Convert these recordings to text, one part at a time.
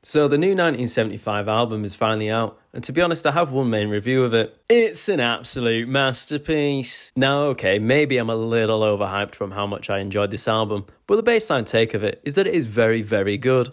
So the new 1975 album is finally out, and to be honest, I have one main review of it. It's an absolute masterpiece. Now, okay, maybe I'm a little overhyped from how much I enjoyed this album, but the baseline take of it is that it is very, very good.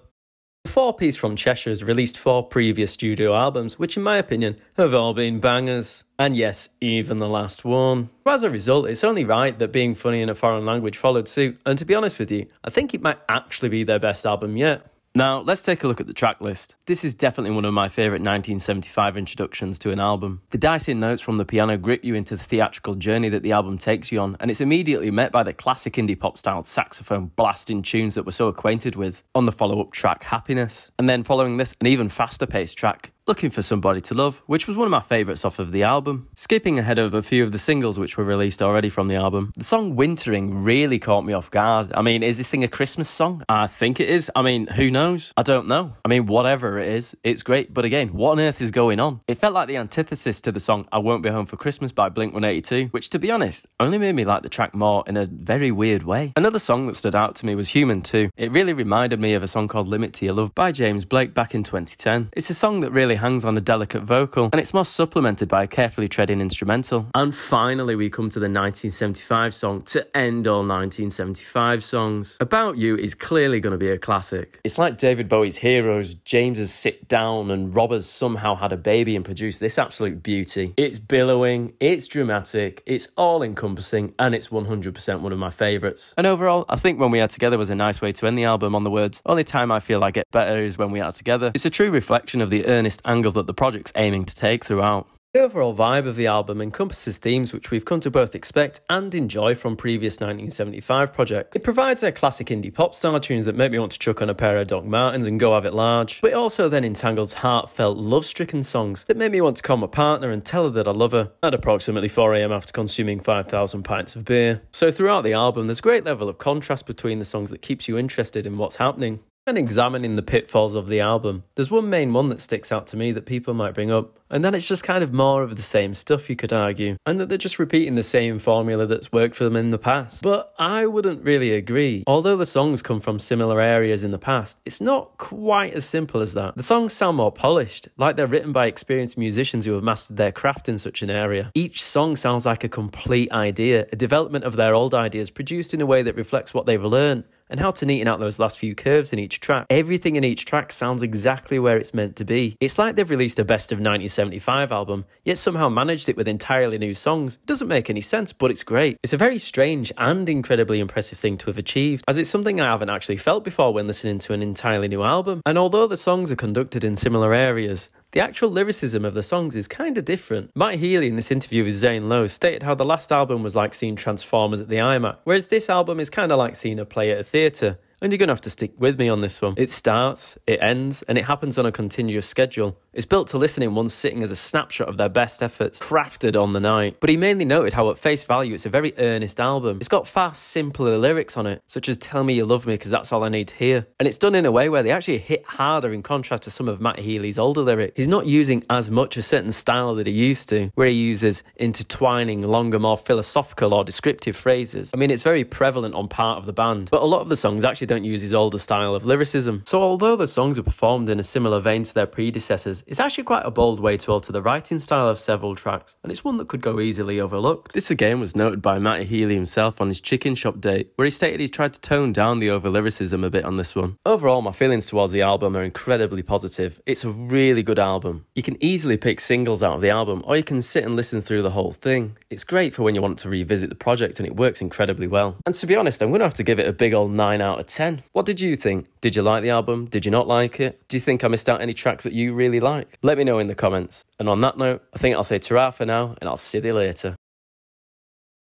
The four-piece from Cheshire has released 4 previous studio albums, which in my opinion have all been bangers. And yes, even the last one. As a result, it's only right that Being Funny in a Foreign Language followed suit, and to be honest with you, I think it might actually be their best album yet. Now, let's take a look at the track list. This is definitely one of my favourite 1975 introductions to an album. The dicing notes from the piano grip you into the theatrical journey that the album takes you on, and it's immediately met by the classic indie pop styled saxophone blasting tunes that we're so acquainted with on the follow-up track Happiness. And then following this, an even faster paced track, Looking for Somebody to Love, which was one of my favourites off of the album. Skipping ahead of a few of the singles which were released already from the album, the song Wintering really caught me off guard. I mean, is this thing a Christmas song? I think it is. I mean, who knows? I don't know. I mean, whatever it is, it's great. But again, what on earth is going on? It felt like the antithesis to the song I Won't Be Home for Christmas by Blink-182, which to be honest, only made me like the track more in a very weird way. Another song that stood out to me was Human 2. It really reminded me of a song called Limit to Your Love by James Blake back in 2010. It's a song that really hangs on a delicate vocal, and it's more supplemented by a carefully treading instrumental. And finally we come to the 1975 song to end all 1975 songs. About You is clearly going to be a classic. It's like David Bowie's Heroes, James's Sit Down, and Robbers Somehow Had a Baby and produced this absolute beauty. It's billowing, it's dramatic, it's all-encompassing, and it's 100% one of my favourites. And overall, I think When We Are Together was a nice way to end the album on the words, only time I feel I get better is when we are together. It's a true reflection of the earnest angle that the project's aiming to take throughout. The overall vibe of the album encompasses themes which we've come to both expect and enjoy from previous 1975 projects. It provides their classic indie pop style tunes that make me want to chuck on a pair of Doc Martens and go have it large, but it also then entangles heartfelt, love-stricken songs that make me want to call my partner and tell her that I love her at approximately 4 AM after consuming 5,000 pints of beer. So throughout the album, there's a great level of contrast between the songs that keeps you interested in what's happening. And examining the pitfalls of the album, there's one main one that sticks out to me that people might bring up, and that it's just kind of more of the same stuff, you could argue, and that they're just repeating the same formula that's worked for them in the past. But I wouldn't really agree. Although the songs come from similar areas in the past, it's not quite as simple as that. The songs sound more polished, like they're written by experienced musicians who have mastered their craft in such an area. Each song sounds like a complete idea, a development of their old ideas produced in a way that reflects what they've learned and how to neaten out those last few curves in each track. Everything in each track sounds exactly where it's meant to be. It's like they've released a best of 1975 album, yet somehow managed it with entirely new songs. It doesn't make any sense, but it's great. It's a very strange and incredibly impressive thing to have achieved, as it's something I haven't actually felt before when listening to an entirely new album. And although the songs are conducted in similar areas, the actual lyricism of the songs is kind of different. Matt Healy in this interview with Zane Lowe stated how the last album was like seeing Transformers at the IMAX, whereas this album is kind of like seeing a play at a theatre. And you're going to have to stick with me on this one. It starts, it ends, and it happens on a continuous schedule. It's built to listen in one sitting as a snapshot of their best efforts, crafted on the night. But he mainly noted how at face value it's a very earnest album. It's got far simpler lyrics on it, such as Tell Me You Love Me because that's all I need to hear. And it's done in a way where they actually hit harder in contrast to some of Matt Healy's older lyrics. He's not using as much a certain style that he used to, where he uses intertwining, longer, more philosophical or descriptive phrases. I mean, it's very prevalent on part of the band, but a lot of the songs actually don't use his older style of lyricism. So although the songs are performed in a similar vein to their predecessors, it's actually quite a bold way to alter the writing style of several tracks, and it's one that could go easily overlooked. This again was noted by Matty Healy himself on his Chicken Shop date, where he stated he's tried to tone down the over-lyricism a bit on this one. Overall, my feelings towards the album are incredibly positive. It's a really good album. You can easily pick singles out of the album, or you can sit and listen through the whole thing. It's great for when you want to revisit the project, and it works incredibly well. And to be honest, I'm going to have to give it a big old 9 out of 10. What did you think? Did you like the album? Did you not like it? Do you think I missed out any tracks that you really like? Let me know in the comments. And on that note, I think I'll say ta-ra for now, and I'll see you later.